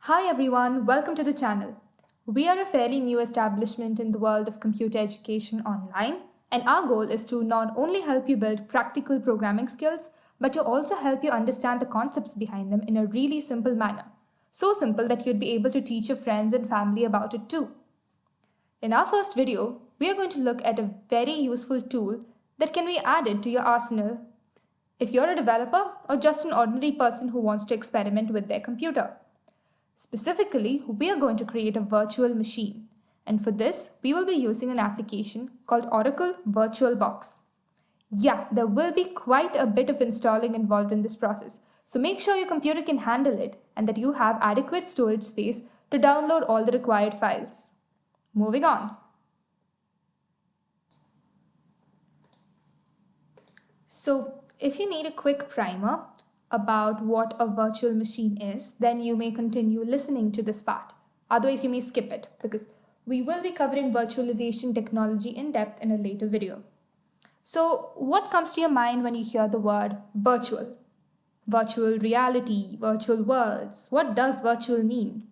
Hi everyone, welcome to the channel. We are a fairly new establishment in the world of computer education online, and our goal is to not only help you build practical programming skills, but to also help you understand the concepts behind them in a really simple manner. So simple that you'd be able to teach your friends and family about it too. In our first video, we are going to look at a very useful tool that can be added to your arsenal if you're a developer or just an ordinary person who wants to experiment with their computer. Specifically, we are going to create a virtual machine, and for this, we will be using an application called Oracle VirtualBox. Yeah, there will be quite a bit of installing involved in this process, so make sure your computer can handle it and that you have adequate storage space to download all the required files. Moving on. So, if you need a quick primer about what a virtual machine is, then you may continue listening to this part. Otherwise, you may skip it because we will be covering virtualization technology in depth in a later video. So, what comes to your mind when you hear the word virtual? Virtual reality, virtual worlds. What does virtual mean?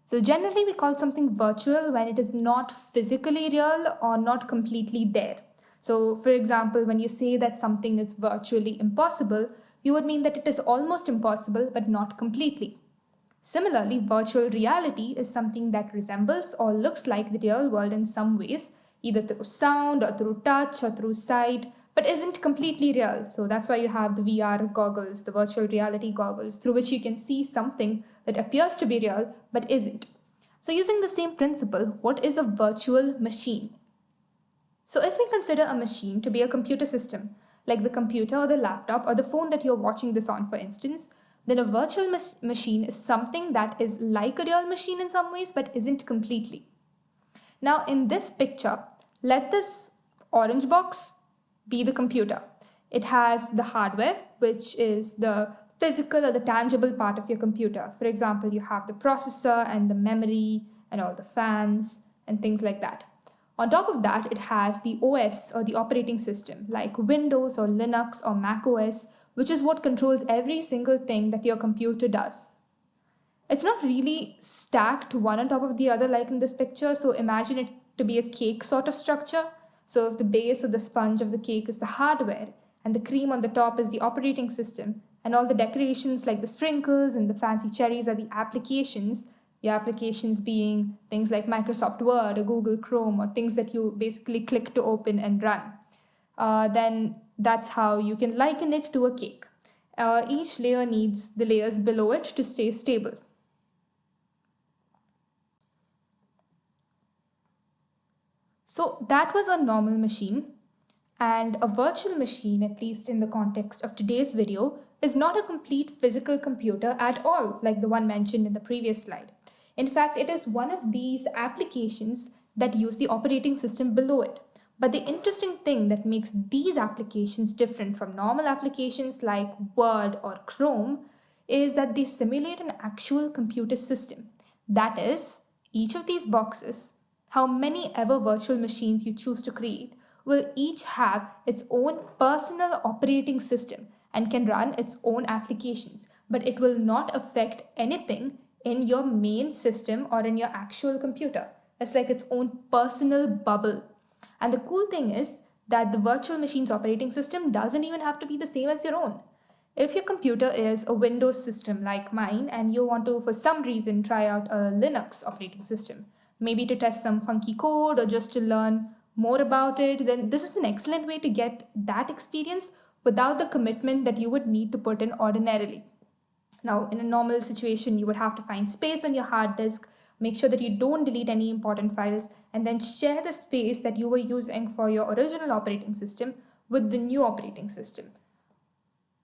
So, generally, we call something virtual when it is not physically real or not completely there. So, for example, when you say that something is virtually impossible, you would mean that it is almost impossible but not completely. Similarly, virtual reality is something that resembles or looks like the real world in some ways, either through sound or through touch or through sight, but isn't completely real. So that's why you have the VR goggles, the virtual reality goggles, through which you can see something that appears to be real but isn't. So using the same principle, what is a virtual machine? So if we consider a machine to be a computer system, like the computer or the laptop or the phone that you're watching this on, for instance, then a virtual machine is something that is like a real machine in some ways but isn't completely. Now in this picture, let this orange box be the computer. It has the hardware, which is the physical or the tangible part of your computer. For example, you have the processor and the memory and all the fans and things like that. On top of that, it has the OS or the operating system like Windows or Linux or Mac OS, which is what controls every single thing that your computer does. It's not really stacked one on top of the other like in this picture, so imagine it to be a cake sort of structure. So if the base or the sponge of the cake is the hardware and the cream on the top is the operating system, and all the decorations like the sprinkles and the fancy cherries are the applications being things like Microsoft Word or Google Chrome or things that you basically click to open and run. Then that's how you can liken it to a cake. Each layer needs the layers below it to stay stable. So that was a normal machine, and a virtual machine, at least in the context of today's video, is not a complete physical computer at all, like the one mentioned in the previous slide. In fact, it is one of these applications that use the operating system below it. But the interesting thing that makes these applications different from normal applications like Word or Chrome is that they simulate an actual computer system. That is, each of these boxes, how many ever virtual machines you choose to create, will each have its own personal operating system and can run its own applications, but it will not affect anything in your main system or in your actual computer. It's like its own personal bubble. And the cool thing is that the virtual machine's operating system doesn't even have to be the same as your own. If your computer is a Windows system like mine and you want to, for some reason, try out a Linux operating system, maybe to test some funky code or just to learn more about it, then this is an excellent way to get that experience without the commitment that you would need to put in ordinarily. Now, in a normal situation, you would have to find space on your hard disk, make sure that you don't delete any important files, and then share the space that you were using for your original operating system with the new operating system.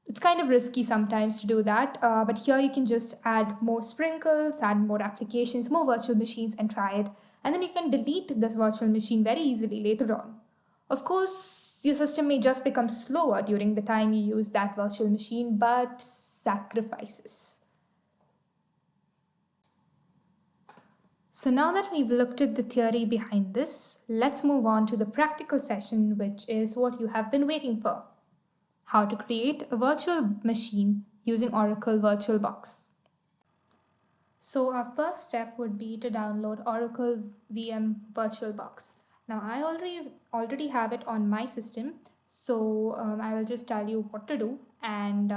It's kind of risky sometimes to do that, but here you can just add more sprinkles, add more applications, more virtual machines, and try it. And then you can delete this virtual machine very easily later on. Of course, your system may just become slower during the time you use that virtual machine, but sacrifices. So now that we've looked at the theory behind this, let's move on to the practical session, which is what you have been waiting for. How to create a virtual machine using Oracle VirtualBox. So our first step would be to download Oracle VirtualBox. Now I already have it on my system, so I will just tell you what to do, and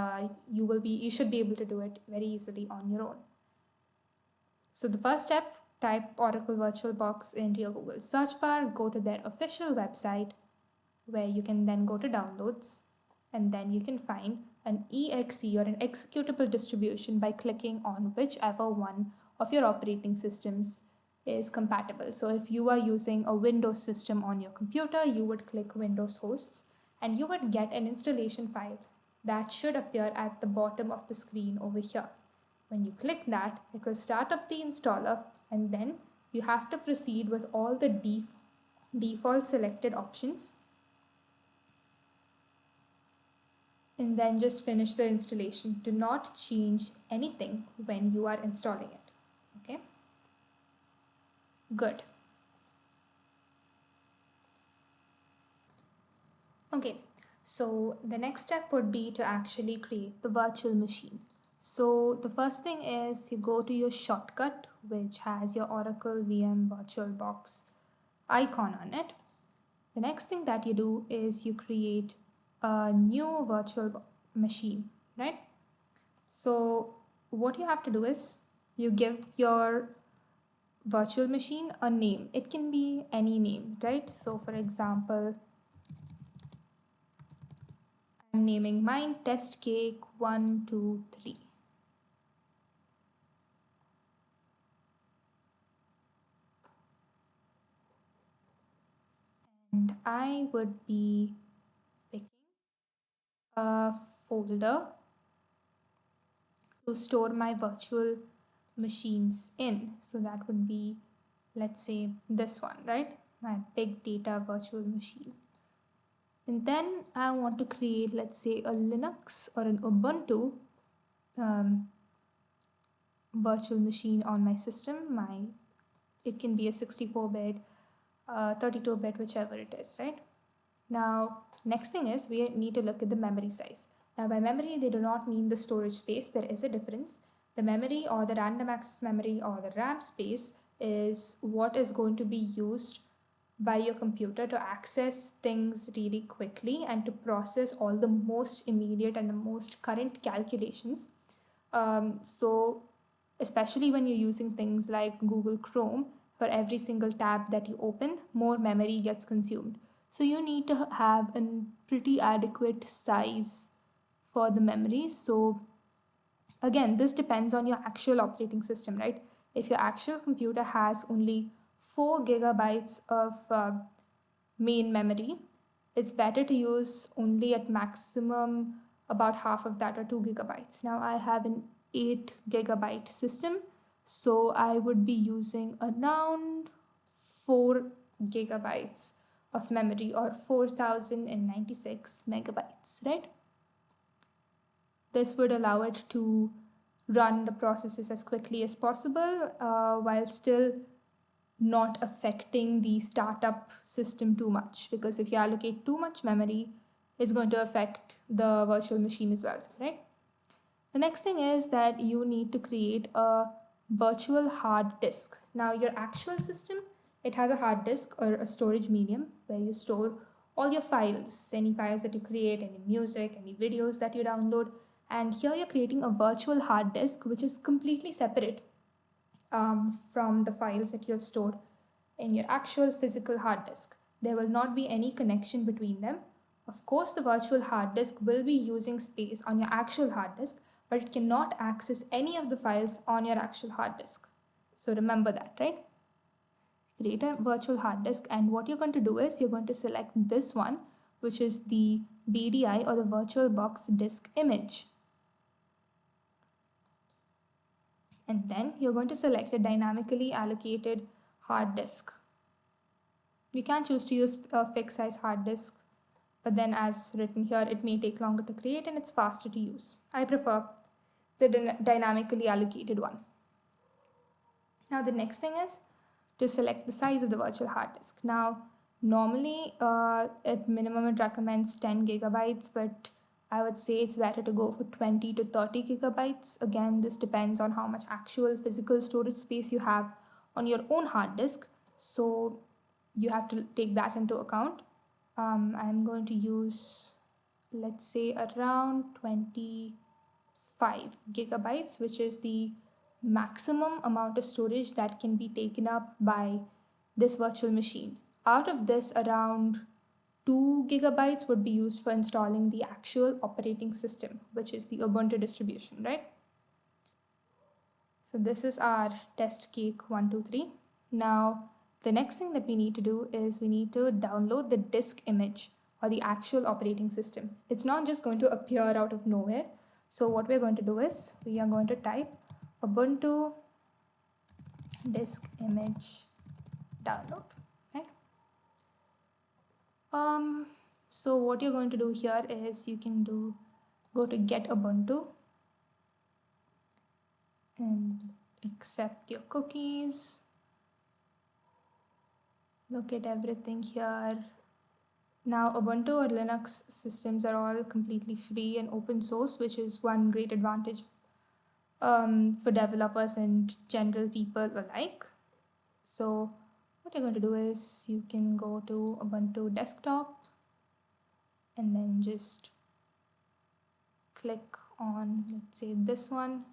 you should be able to do it very easily on your own. So the first step, type Oracle VirtualBox into your Google search bar, go to their official website, where you can then go to downloads, and then you can find an exe or an executable distribution by clicking on whichever one of your operating systems is compatible. So if you are using a Windows system on your computer, you would click Windows hosts and you would get an installation file that should appear at the bottom of the screen over here. When you click that, it will start up the installer, and then you have to proceed with all the default selected options, and then just finish the installation. Do not change anything when you are installing it. Okay, good. Okay, so the next step would be to actually create the virtual machine. So the first thing is you go to your shortcut, which has your Oracle VM VirtualBox icon on it. The next thing that you do is you create a new virtual machine, right? So what you have to do is you give your virtual machine a name. It can be any name, right? So for example, I'm naming mine test cake 123. And I would be picking a folder to store my virtual machines in. So that would be, let's say, this one, right? My big data virtual machine. And then I want to create, let's say, a Linux or an Ubuntu virtual machine on my system. It can be a 64-bit, 32-bit, whichever it is, right? Now, next thing is we need to look at the memory size. Now, by memory, they do not mean the storage space. There is a difference. The memory or the random access memory or the RAM space is what is going to be used by your computer to access things really quickly and to process all the most immediate and the most current calculations. So especially when you're using things like Google Chrome, for every single tab that you open, more memory gets consumed. So you need to have a pretty adequate size for the memory. So again, this depends on your actual operating system, right? If your actual computer has only 4 gigabytes of main memory, it's better to use only at maximum about half of that, or 2 gigabytes. Now I have an 8 gigabyte system, so I would be using around 4 gigabytes of memory, or 4096 megabytes, right? This would allow it to run the processes as quickly as possible while still not affecting the startup system too much, because if you allocate too much memory, it's going to affect the virtual machine as well, right? The next thing is that you need to create a virtual hard disk. Now, your actual system, it has a hard disk or a storage medium where you store all your files, any files that you create, any music, any videos that you download. And here you're creating a virtual hard disk, which is completely separate from the files that you have stored in your actual physical hard disk. There will not be any connection between them. Of course, the virtual hard disk will be using space on your actual hard disk, but it cannot access any of the files on your actual hard disk. So remember that, right? Create a virtual hard disk, and what you're going to do is you're going to select this one, which is the BDI or the VirtualBox disk image. And then you're going to select a dynamically allocated hard disk. You can choose to use a fixed size hard disk, but then as written here, it may take longer to create and it's faster to use. I prefer the dynamically allocated one. Now the next thing is to select the size of the virtual hard disk. Now normally at minimum it recommends 10 gigabytes, but I would say it's better to go for 20 to 30 gigabytes. Again, this depends on how much actual physical storage space you have on your own hard disk. So you have to take that into account. I'm going to use, let's say, around 25 gigabytes, which is the maximum amount of storage that can be taken up by this virtual machine. Out of this, around 2 gigabytes would be used for installing the actual operating system, which is the Ubuntu distribution, right? So this is our test cake 123. Now, the next thing that we need to do is we need to download the disk image or the actual operating system. It's not just going to appear out of nowhere. So what we're going to do is we are going to type Ubuntu disk image download, right? So what you're going to do here is you can go to get Ubuntu and accept your cookies. Look at everything here. Now, Ubuntu or Linux systems are all completely free and open source, which is one great advantage for developers and general people alike. So what you're going to do is you can go to Ubuntu desktop and then just click on, let's say, this one.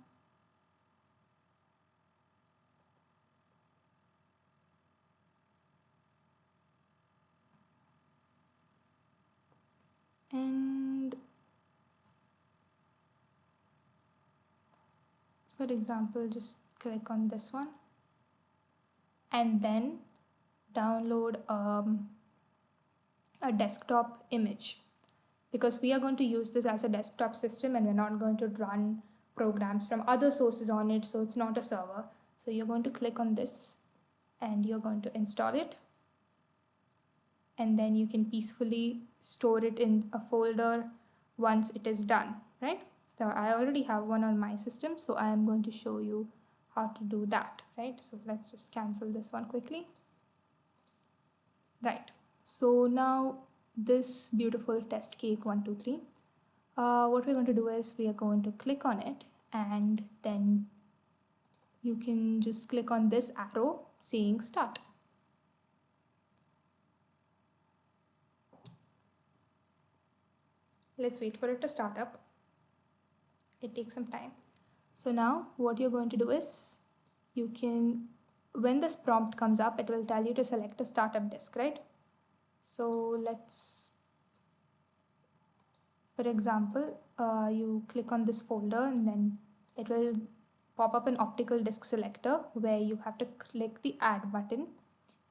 And for example, just click on this one and then download a desktop image, because we are going to use this as a desktop system and we're not going to run programs from other sources on it, so it's not a server. So you're going to click on this and you're going to install it, and then you can peacefully store it in a folder once it is done, right? So I already have one on my system, so I am going to show you how to do that, right? So let's just cancel this one quickly. Right, so now this beautiful test cake 123, what we're going to do is we are going to click on it, and then you can just click on this arrow saying start. Let's wait for it to start up. It takes some time. So now what you're going to do is you can, when this prompt comes up, it will tell you to select a startup disk, right? So let's, for example, you click on this folder and then it will pop up an optical disk selector where you have to click the add button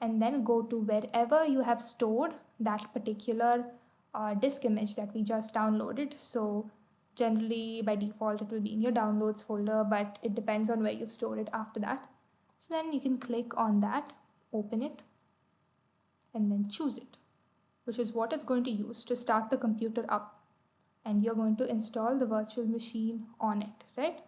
and then go to wherever you have stored that particular disk image that we just downloaded. So generally by default it will be in your downloads folder, but it depends on where you've stored it after that. So then you can click on that, open it, and then choose it, which is what it's going to use to start the computer up. And you're going to install the virtual machine on it, right?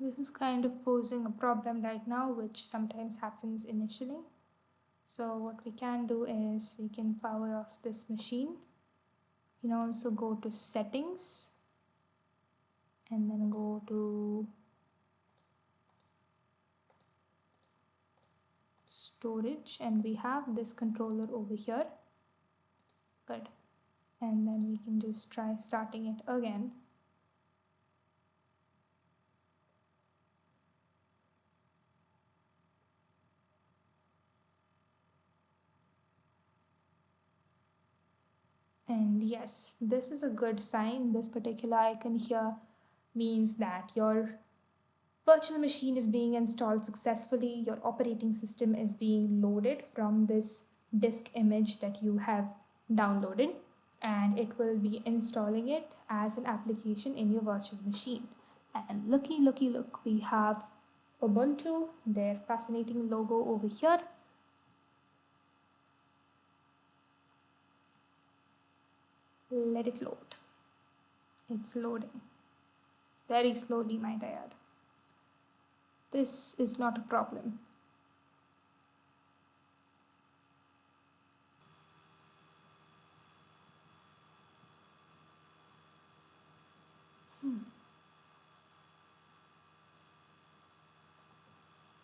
This is kind of posing a problem right now, which sometimes happens initially. So what we can do is we can power off this machine. You can also go to settings and then go to storage, and we have this controller over here. Good. And then we can just try starting it again. And yes, this is a good sign. This particular icon here means that your virtual machine is being installed successfully. Your operating system is being loaded from this disk image that you have downloaded, and it will be installing it as an application in your virtual machine. And look, we have Ubuntu, their fascinating logo over here. Let it load. It's loading. Very slowly, might I add. This is not a problem.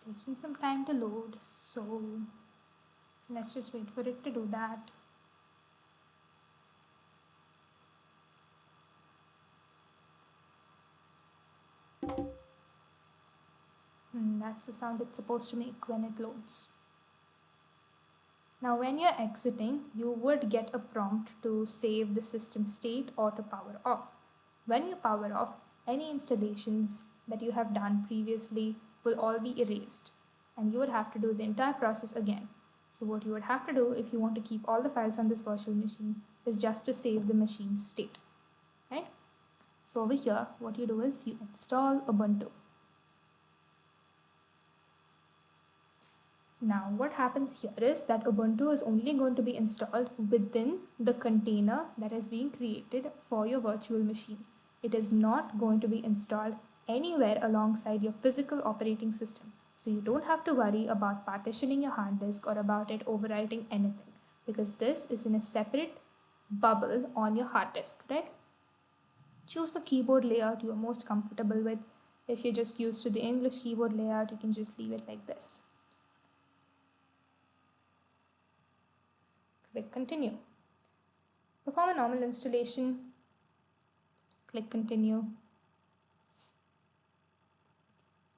Taking some time to load, so let's just wait for it to do that. And that's the sound it's supposed to make when it loads. Now when you're exiting, you would get a prompt to save the system state or to power off. When you power off, any installations that you have done previously will all be erased, and you would have to do the entire process again. So what you would have to do if you want to keep all the files on this virtual machine is just to save the machine's state, right? So over here, what you do is you install Ubuntu. Now what happens here is that Ubuntu is only going to be installed within the container that is being created for your virtual machine. It is not going to be installed anywhere alongside your physical operating system. So you don't have to worry about partitioning your hard disk or about it overwriting anything, because this is in a separate bubble on your hard disk, right? Choose the keyboard layout you are most comfortable with. If you're just used to the English keyboard layout, you can just leave it like this. Click continue. Perform a normal installation. Click continue.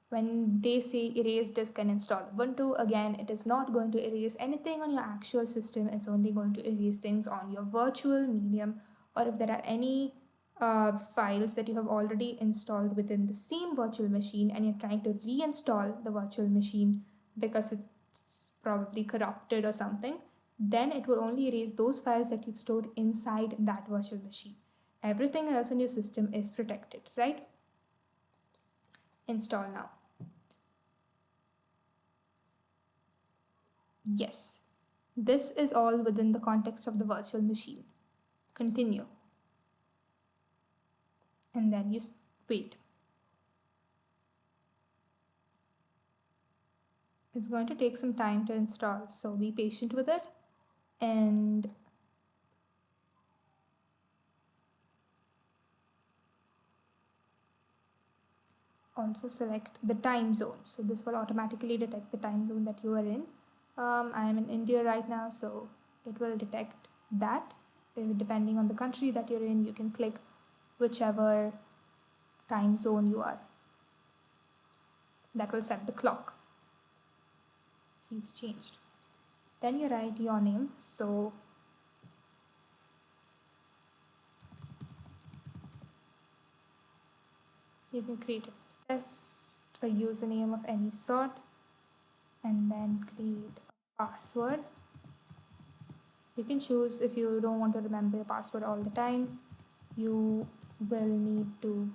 When they say erase disk and install Ubuntu, again, it is not going to erase anything on your actual system. It's only going to erase things on your virtual medium, or if there are any files that you have already installed within the same virtual machine and you're trying to reinstall the virtual machine because it's probably corrupted or something, then it will only erase those files that you've stored inside that virtual machine. Everything else in your system is protected, right? Install now. Yes, this is all within the context of the virtual machine. Continue. And then you wait. It's going to take some time to install, so be patient with it. And also select the time zone. So this will automatically detect the time zone that you are in. I am in India right now, so it will detect that. Depending on the country that you're in, you can click whichever time zone you are. That will set the clock. See, it's changed. Then you write your name. So you can create a test, a username of any sort, and then create a password. You can choose if you don't want to remember your password all the time. You will need to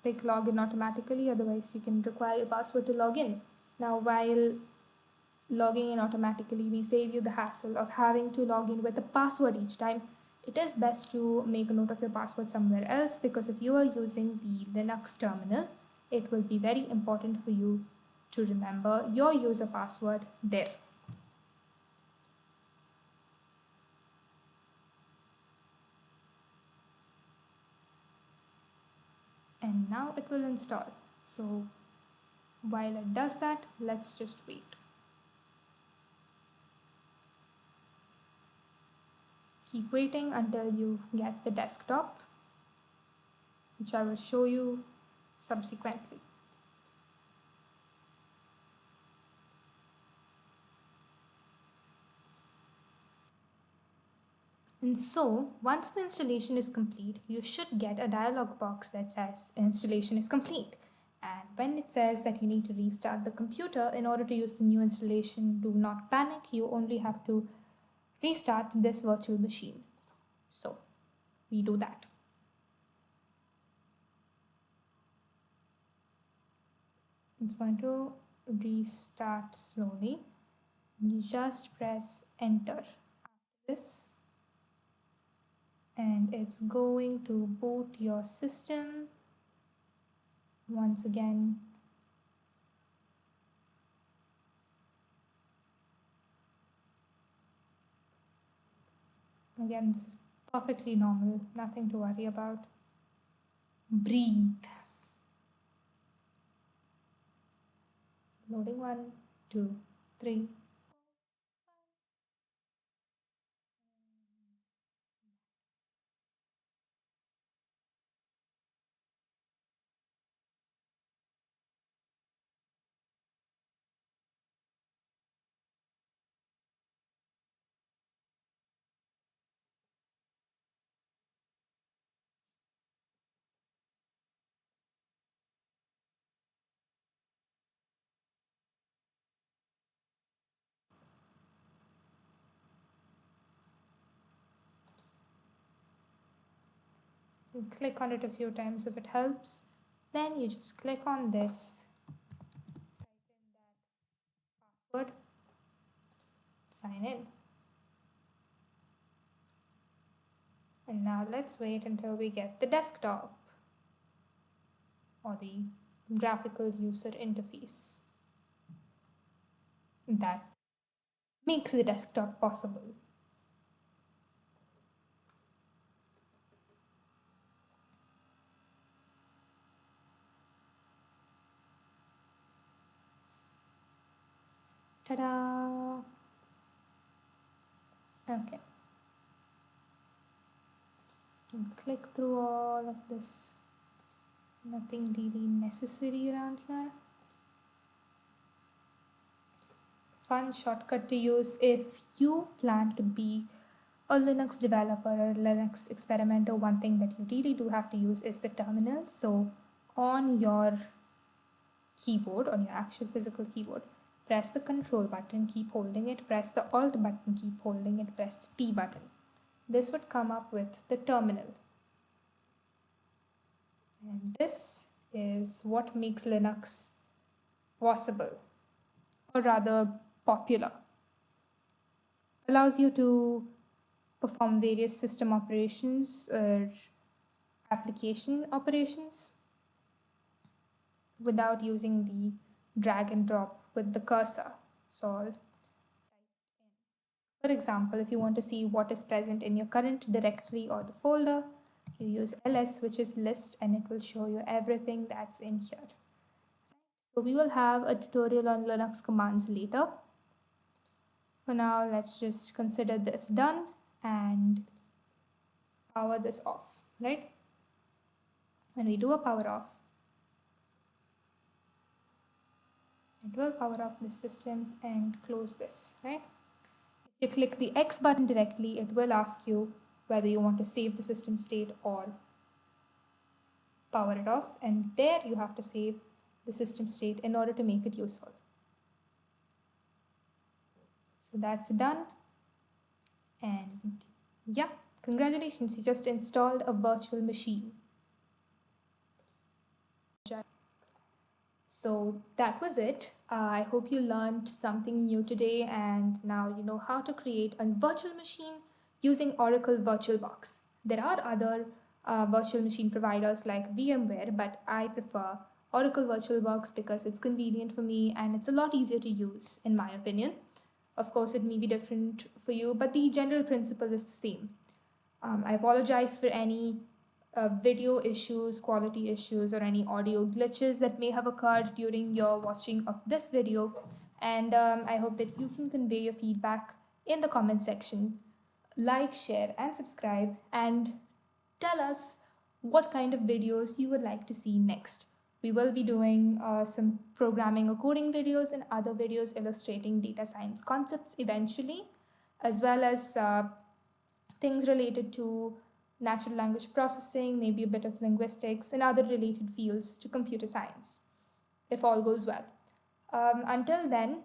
pick login automatically, otherwise you can require your password to log in. Now while logging in automatically, we save you the hassle of having to log in with a password each time. It is best to make a note of your password somewhere else, because if you are using the Linux terminal, it will be very important for you to remember your user password there. And now it will install. So while it does that, let's just wait. Keep waiting until you get the desktop, which I will show you subsequently. And so, once the installation is complete, you should get a dialog box that says installation is complete. And when it says that you need to restart the computer in order to use the new installation, do not panic. You only have to restart this virtual machine. So, we do that. It's going to restart slowly. You just press enter after this, and it's going to boot your system once again. Again, this is perfectly normal, nothing to worry about. Breathe. Loading 1, 2, 3. You click on it a few times if it helps. Then you just click on this, type in that password, sign in. And now let's wait until we get the desktop or the graphical user interface that makes the desktop possible. Ta-da! Okay. And click through all of this. Nothing really necessary around here. Fun shortcut to use if you plan to be a Linux developer or Linux experimenter. One thing that you really do have to use is the terminal. So on your keyboard, on your actual physical keyboard, press the control button, keep holding it, press the alt button, keep holding it, press the T button. This would come up with the terminal. And this is what makes Linux possible, or rather popular. Allows you to perform various system operations or application operations without using the drag and drop with the cursor. So I'll type in. For example, if you want to see what is present in your current directory or the folder, you use ls, which is list, and it will show you everything that's in here. So we will have a tutorial on Linux commands later. For now, let's just consider this done and power this off, right? When we do a power off, it will power off the system and close this, right? If you click the X button directly, it will ask you whether you want to save the system state or power it off, and there you have to save the system state in order to make it useful. So that's done, and yeah, congratulations, you just installed a virtual machine. So that was it. I hope you learned something new today, and now you know how to create a virtual machine using Oracle VirtualBox. There are other virtual machine providers like VMware, but I prefer Oracle VirtualBox because it's convenient for me and it's a lot easier to use, in my opinion. Of course, it may be different for you, but the general principle is the same. I apologize for any video issues, quality issues, or any audio glitches that may have occurred during your watching of this video. And I hope that you can convey your feedback in the comment section. Like, share, and subscribe, and tell us what kind of videos you would like to see next. We will be doing some programming or coding videos and other videos illustrating data science concepts eventually, as well as things related to natural language processing, maybe a bit of linguistics, and other related fields to computer science, if all goes well. Until then,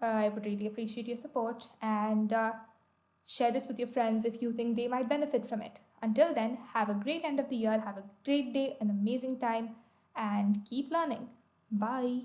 I would really appreciate your support and share this with your friends if you think they might benefit from it. Until then, have a great end of the year, have a great day, an amazing time, and keep learning. Bye.